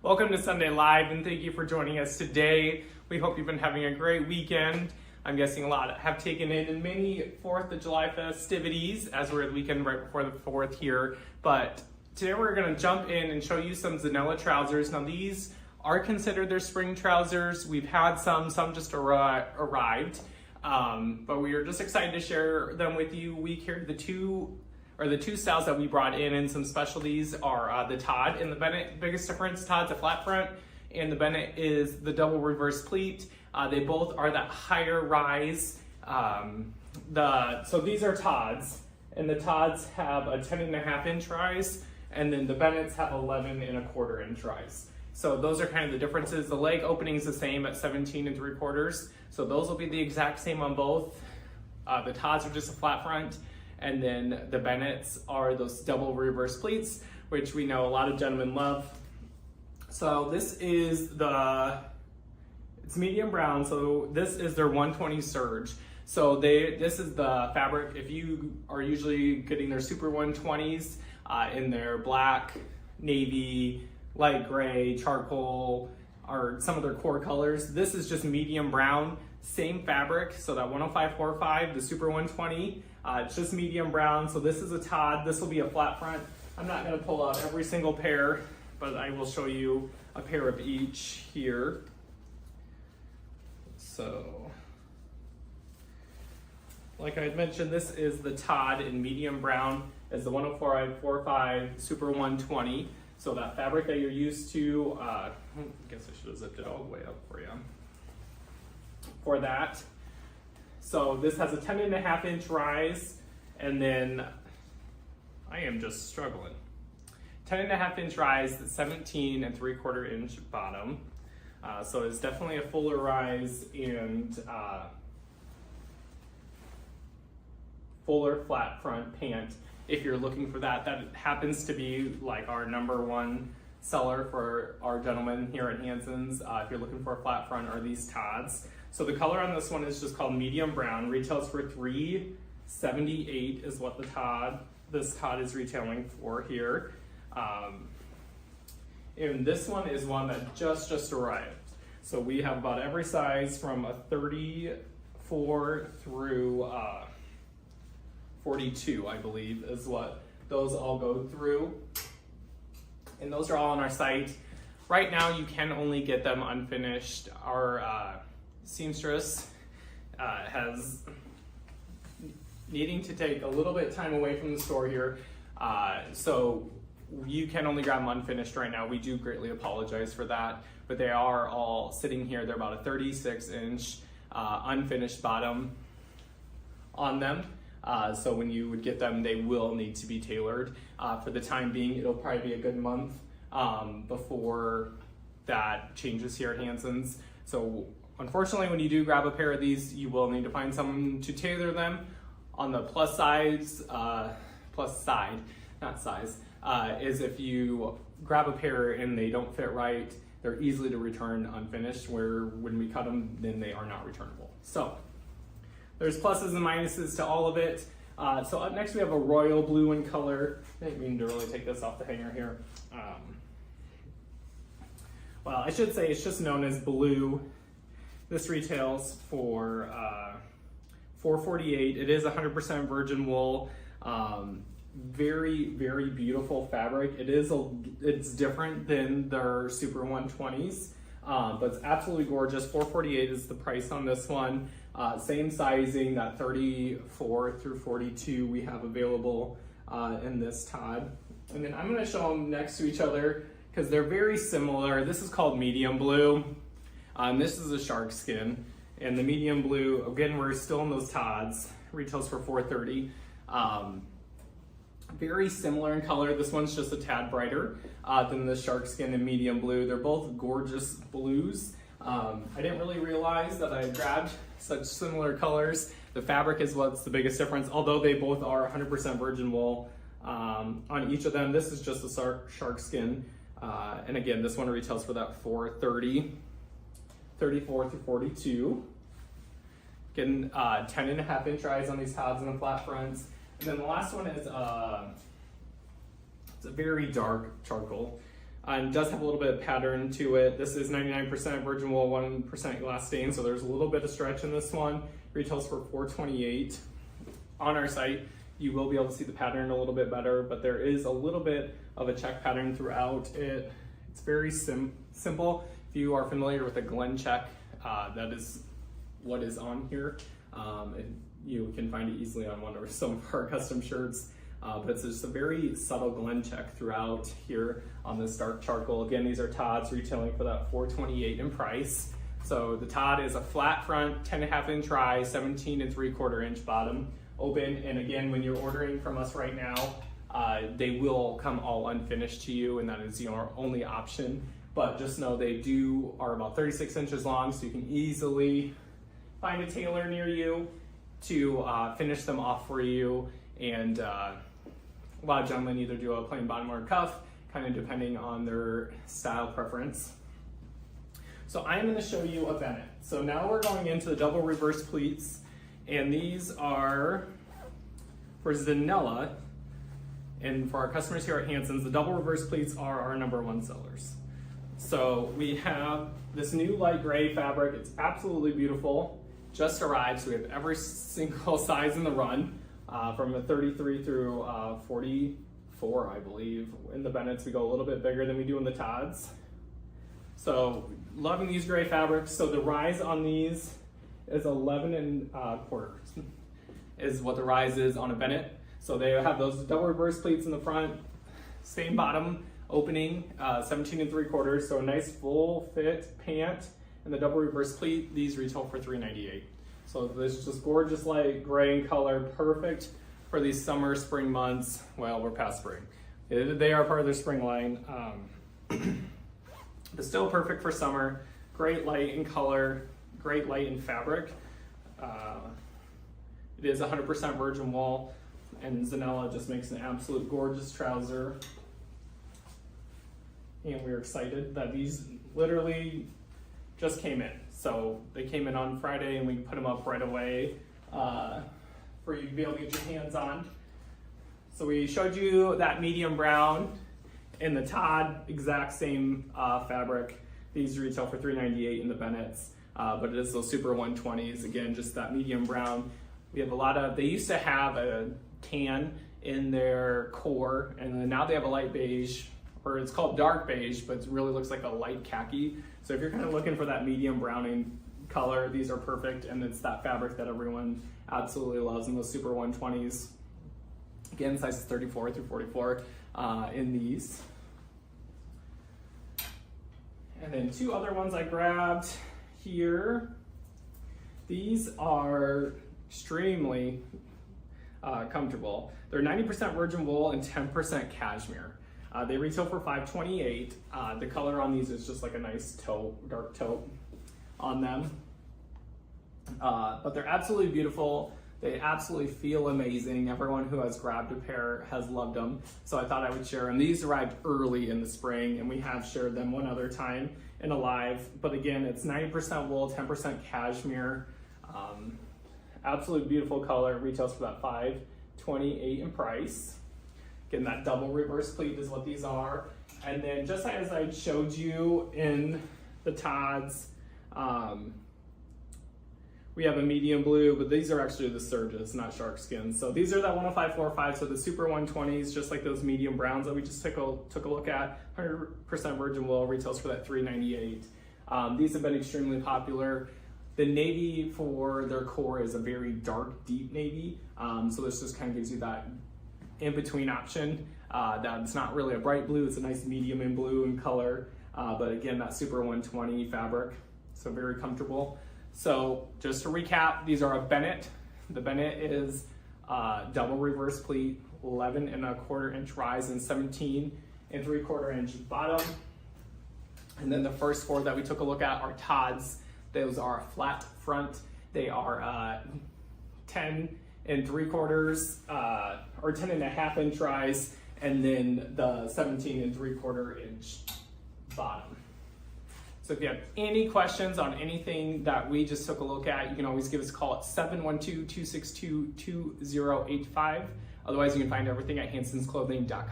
Welcome to Sunday Live, and thank you for joining us today. We hope you've been having a great weekend. I'm guessing a lot have taken in many 4th of July festivities, as we're the weekend right before the 4th here. But today we're going to jump in and show you some Zanella trousers. Now these are considered their spring trousers. We've had some just arrived, but we are just excited to share them with you. We carry the two styles that we brought in some specialties are the Todd and the Bennett. Biggest difference, Todd's a flat front and the Bennett is the double reverse pleat. They both are that higher rise. So these are Todds, and the Todds have a 10.5-inch rise, and then the Bennetts have 11.25-inch rise. So those are kind of the differences. The leg opening is the same at 17 3/4. So those will be the exact same on both. The Todds are just a flat front, and then the Bennetts are those double reverse pleats, which we know a lot of gentlemen love. So this is it's medium brown, so this is their 120 serge. So this is the fabric. If you are usually getting their super 120s in their black, navy, light gray, charcoal, or some of their core colors, this is just medium brown, same fabric. So that 105/45, the super 120, it's just medium brown. So this is a Todd. This will be a flat front. I'm not going to pull out every single pair, but I will show you a pair of each here. So, like I had mentioned, this is the Todd in medium brown, is the 104/45 super 120. So that fabric that you're used to, I guess I should have zipped it all the way up for you. For that. So this has a 10.5-inch rise, and then I am just struggling. 10.5-inch rise, 17 3/4-inch bottom. So it's definitely a fuller rise and fuller flat front pant. If you're looking for that, that happens to be like our #1 seller for our gentlemen here at Hanson's. If you're looking for a flat front, are these Todds. So the color on this one is just called medium brown. Retails for $378 is what this Todd is retailing for here. And this one is one that just arrived. So we have about every size from a 34 through 42, I believe, is what those all go through. And those are all on our site. Right now, you can only get them unfinished. Our seamstress has needing to take a little bit of time away from the store here. So you can only grab them unfinished right now. We do greatly apologize for that, but they are all sitting here. They're about a 36-inch unfinished bottom on them. So when you would get them, they will need to be tailored. For the time being, it'll probably be a good month before that changes here at Hanson's. So unfortunately, when you do grab a pair of these, you will need to find someone to tailor them. On the plus side, not size, is if you grab a pair and they don't fit right, they're easily to return unfinished, where when we cut them, then they are not returnable. So there's pluses and minuses to all of it. So up next we have a royal blue in color. I didn't mean to really take this off the hanger here. Well, I should say it's just known as blue. This retails for $448. It is 100% virgin wool. Very, very beautiful fabric. It's different than their super 120s, but it's absolutely gorgeous. $448 is the price on this one. Same sizing, that 34 through 42 we have available in this Todd. And then I'm going to show them next to each other because they're very similar. This is called medium blue. This is a shark skin. And the medium blue, again, we're still in those Todds. Retails for $430. Very similar in color. This one's just a tad brighter than the shark skin and medium blue. They're both gorgeous blues. I didn't really realize that I grabbed such similar colors. The fabric is what's the biggest difference, although they both are 100% virgin wool on each of them. This is just a shark skin. And again, this one retails for that $430, 34 through 42. Again, 10.5-inch rise on these Todds and the flat fronts. And then the last one is it's a very dark charcoal. and does have a little bit of pattern to it. This is 99% virgin wool, 1% elastane, so there's a little bit of stretch in this one. Retails for $4.28. On our site, you will be able to see the pattern a little bit better, but there is a little bit of a check pattern throughout it. It's very simple. If you are familiar with a Glen check, that is what is on here. You can find it easily on some of our custom shirts. But it's just a very subtle Glen check throughout here on this dark charcoal. Again, these are Todd's retailing for that $4.28 in price. So the Todd is a flat front, 10.5 inch rise, 17 3/4 inch bottom, open. And again, when you're ordering from us right now, they will come all unfinished to you, and that is your only option. But just know they are about 36 inches long, so you can easily find a tailor near you to finish them off for you. And a lot of gentlemen either do a plain bottom or a cuff, kind of depending on their style preference. So I'm going to show you a Bennett. So now we're going into the double reverse pleats, and these are for Zanella. And for our customers here at Hanson's, the double reverse pleats are our #1 sellers. So we have this new light gray fabric. It's absolutely beautiful. Just arrived, so we have every single size in the run. From a 33 through 44, I believe. In the Bennetts, we go a little bit bigger than we do in the Todds. So, loving these gray fabrics. So the rise on these is 11 1/4 is what the rise is on a Bennett. So they have those double reverse pleats in the front, same bottom opening, 17 3/4. So a nice full fit pant and the double reverse pleat. These retail for $3.98. So this is just gorgeous light gray in color, perfect for these summer, spring months. Well, we're past spring. They are part of their spring line, but still perfect for summer. Great light in color, great light in fabric. It is 100% virgin wool, and Zanella just makes an absolute gorgeous trouser. And we're excited that these literally just came in. So they came in on Friday, and we put them up right away for you to be able to get your hands on. So we showed you that medium brown in the Todd, exact same fabric. These retail for $3.98 in the Bennetts, but it is those super 120s. Again, just that medium brown. We have a lot of, they used to have a tan in their core, and then now they have a light beige, or it's called dark beige, but it really looks like a light khaki. So if you're kind of looking for that medium browning color, these are perfect, and it's that fabric that everyone absolutely loves in those super 120s. Again, sizes 34 through 44 in these. And then two other ones I grabbed here. These are extremely comfortable. They're 90% virgin wool and 10% cashmere. They retail for $5.28. The color on these is just like a nice taupe, dark taupe on them. But they're absolutely beautiful. They absolutely feel amazing. Everyone who has grabbed a pair has loved them. So I thought I would share them. These arrived early in the spring, and we have shared them one other time in a live. But again, it's 90% wool, 10% cashmere. Absolute beautiful color. It retails for that $5.28 in price. Again, that double reverse pleat is what these are. And then just as I showed you in the Todds, we have a medium blue, but these are actually the Surges, not shark skins. So these are that 10545, so the super 120s, just like those medium browns that we just took a look at. 100% virgin wool, retails for that $3.98. These have been extremely popular. The navy for their core is a very dark, deep navy. So this just kind of gives you that in-between option. That's not really a bright blue, it's a nice medium in blue in color. But again, that super 120 fabric, so very comfortable. So just to recap, these are a Bennett. The Bennett is double reverse pleat, 11 1/4 inch rise and 17 3/4 inch bottom. And then the first four that we took a look at are Todds. Those are flat front. They are 10 3/4 or 10 1/2 inch rise, and then the 17 3/4 inch bottom. So if you have any questions on anything that we just took a look at, you can always give us a call at 712-262-2085. Otherwise, you can find everything at hansonsclothing.com.